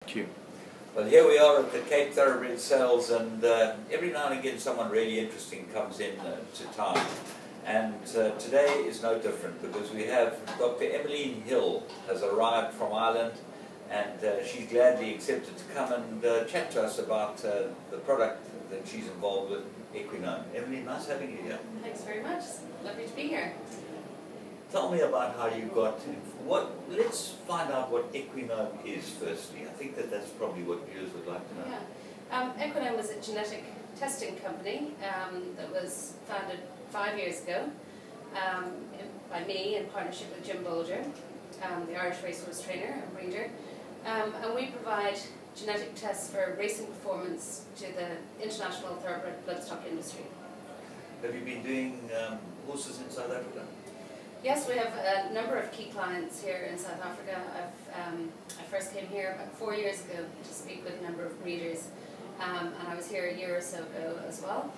Thank you. Well, here we are at the Cape Thoroughbred Sales, and every now and again someone really interesting comes in to town. And today is no different, because we have Dr. Emmaline Hill has arrived from Ireland, and she's gladly accepted to come and chat to us about the product that she's involved with, Equinome. Emmaline, nice having you here. Thanks very much. Lovely to be here. Tell me about how you got let's find out what Equinome is firstly. I think that's probably what viewers would like to know. Yeah. Equinome was a genetic testing company that was founded 5 years ago by me in partnership with Jim Bolger, the Irish racehorse trainer and breeder. And we provide genetic tests for racing performance to the international thoroughbred bloodstock industry. Have you been doing horses in South Africa? Yes, we have a number of key clients here in South Africa. I first came here about 4 years ago to speak with a number of breeders, and I was here a year or so ago as well.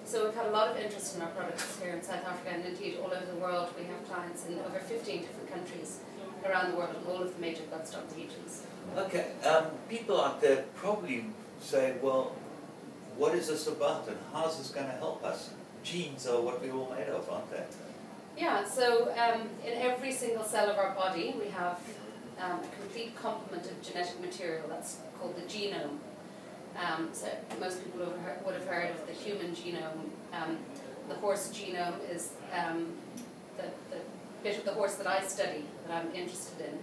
So we've had a lot of interest in our products here in South Africa, and indeed all over the world. We have clients in over 15 different countries around the world, in all of the major bloodstock regions. Okay, people out there probably say, well, what is this about and how's this going to help us? Genes are what we're all made of, aren't they? Yeah, so in every single cell of our body we have a complete complement of genetic material that's called the genome. So most people would have heard of the human genome. The horse genome is the bit of the horse that I study, that I'm interested in.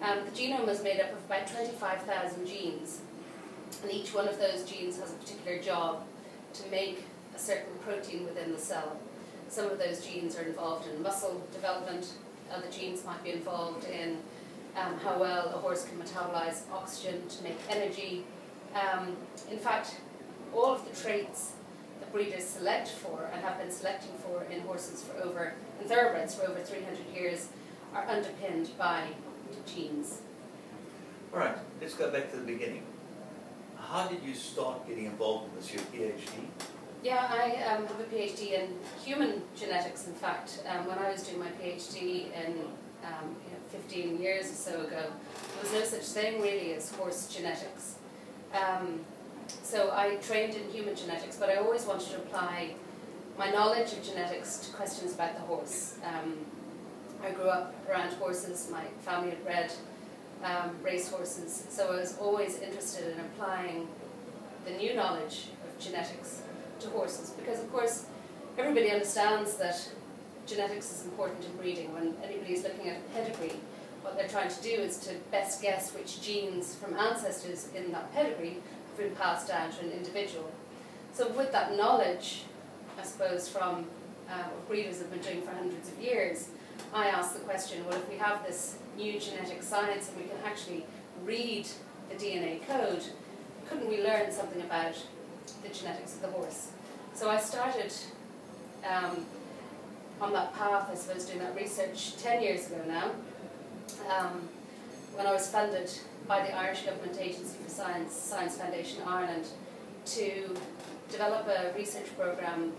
The genome is made up of about 25,000 genes, and each one of those genes has a particular job to make a certain protein within the cell. Some of those genes are involved in muscle development, other genes might be involved in how well a horse can metabolize oxygen to make energy. In fact, all of the traits that breeders select for and have been selecting for in horses in thoroughbreds for over 300 years are underpinned by genes. All right, let's go back to the beginning. How did you start getting involved in this, your PhD? Yeah, I have a PhD in human genetics, in fact. When I was doing my PhD in 15 years or so ago, there was no such thing really as horse genetics. So I trained in human genetics, but I always wanted to apply my knowledge of genetics to questions about the horse. I grew up around horses. My family had bred race horses, so I was always interested in applying the new knowledge of genetics to horses, because of course everybody understands that genetics is important in breeding. When anybody is looking at a pedigree, what they're trying to do is to best guess which genes from ancestors in that pedigree have been passed down to an individual. So with that knowledge, I suppose, from what breeders have been doing for hundreds of years, I asked the question, well, if we have this new genetic science and we can actually read the DNA code, couldn't we learn something about the genetics of the horse? So I started on that path, I suppose, doing that research 10 years ago now, when I was funded by the Irish Government Agency for Science, Science Foundation Ireland, to develop a research programme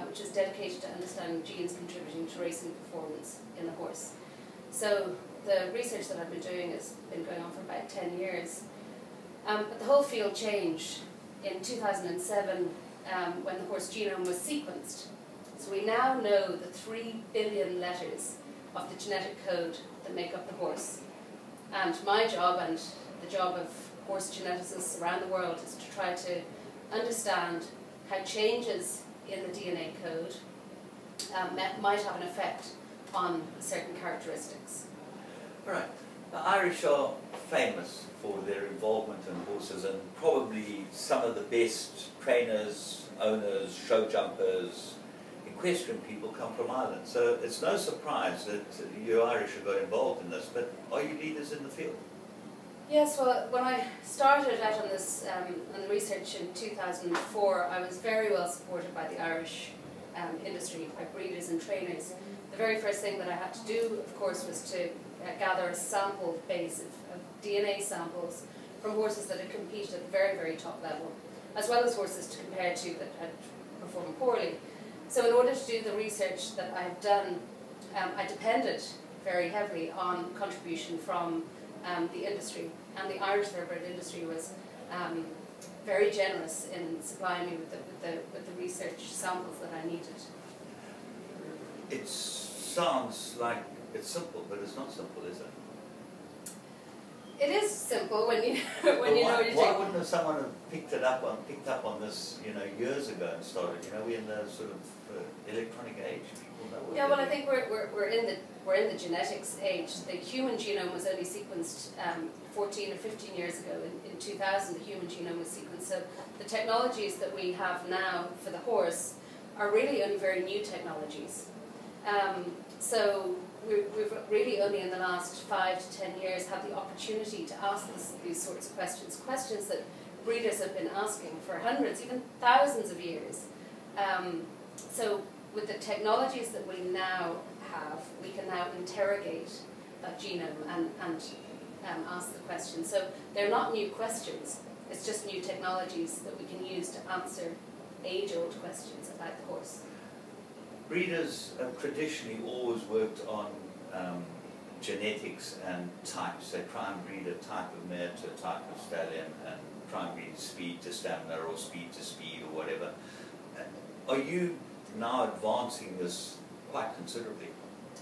which is dedicated to understanding genes contributing to racing performance in the horse. So the research that I've been doing has been going on for about 10 years. But the whole field changed in 2007 when the horse genome was sequenced. So we now know the 3 billion letters of the genetic code that make up the horse. And my job, and the job of horse geneticists around the world, is to try to understand how changes in the DNA code might have an effect on certain characteristics. All right. The Irish are famous for their involvement in horses, and probably some of the best trainers, owners, show jumpers, equestrian people come from Ireland. So it's no surprise that you Irish have got involved in this, but are you leaders in the field? Yes, well, when I started out on this on the research in 2004, I was very well supported by the Irish industry, by breeders and trainers. The very first thing that I had to do, of course, was to gather a sample base of DNA samples from horses that had competed at the very, very top level, as well as horses to compare to that had performed poorly. So in order to do the research that I've done, I depended very heavily on contribution from the industry. and the Irish thoroughbred industry was very generous in supplying me with the research samples that I needed. It sounds like it's simple, but it's not simple, is it? It is simple when you Well, know what you're doing. why wouldn't someone have picked up on this, years ago and started? We're in the sort of electronic age. People know what Yeah, well, I doing. think we're in the genetics age. The human genome was only sequenced 14 or 15 years ago. In 2000, the human genome was sequenced. So the technologies that we have now for the horse are really only very new technologies. So we've really only in the last 5 to 10 years had the opportunity to ask these sorts of questions that breeders have been asking for hundreds, even thousands of years. So with the technologies that we now have, we can now interrogate that genome and ask the questions. So they're not new questions, it's just new technologies that we can use to answer age-old questions about the horse. Breeders have traditionally always worked on genetics and types. They try and breed a type of mare to a type of stallion and try and breed speed to stamina or speed to speed or whatever. Are you now advancing this quite considerably?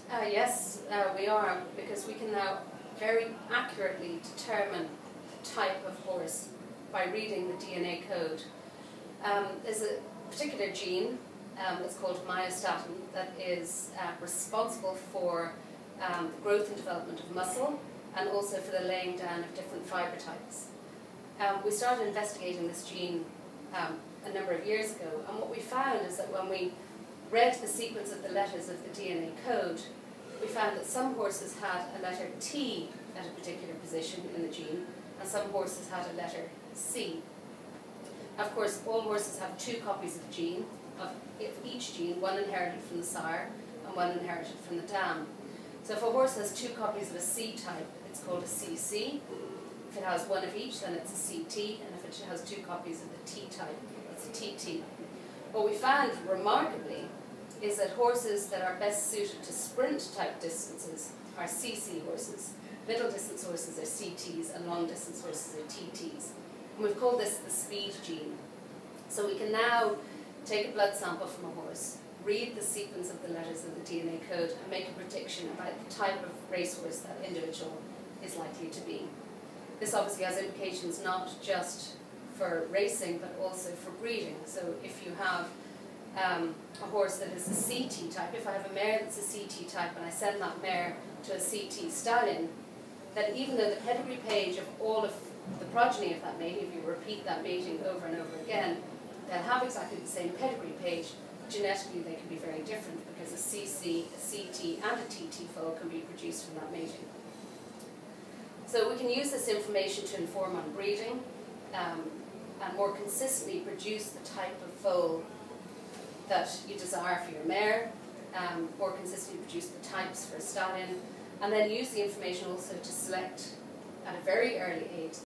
Yes, we are, because we can now very accurately determine the type of horse by reading the DNA code. There's a particular gene that's called myostatin that is responsible for the growth and development of muscle and also for the laying down of different fibre types. We started investigating this gene a number of years ago, and what we found is that when we read the sequence of the letters of the DNA code, we found that some horses had a letter T at a particular position in the gene, and some horses had a letter C. Of course, all horses have 2 copies of the gene, of each gene, one inherited from the sire and one inherited from the dam. So if a horse has 2 copies of a C type, it's called a CC. If it has one of each, then it's a CT, and if it has 2 copies of the T type, it's a TT. What we found, remarkably, is that horses that are best suited to sprint type distances are CC horses, middle distance horses are CTs, and long distance horses are TTs. And we've called this the speed gene. So we can now take a blood sample from a horse, read the sequence of the letters of the DNA code, and make a prediction about the type of racehorse that individual is likely to be. This obviously has implications not just for racing, but also for breeding. So if you have a horse that is a CT type, if I have a mare that's a CT type and I send that mare to a CT stallion, then even though the pedigree page of all of the progeny of that mating, if you repeat that mating over and over again, they'll have exactly the same pedigree page. Genetically, they can be very different because a CC, a CT, and a TT foal can be produced from that mating. So we can use this information to inform on breeding and more consistently produce the type of foal that you desire for your mare, more consistently produce the types for a stallion, and then use the information also to select at a very early age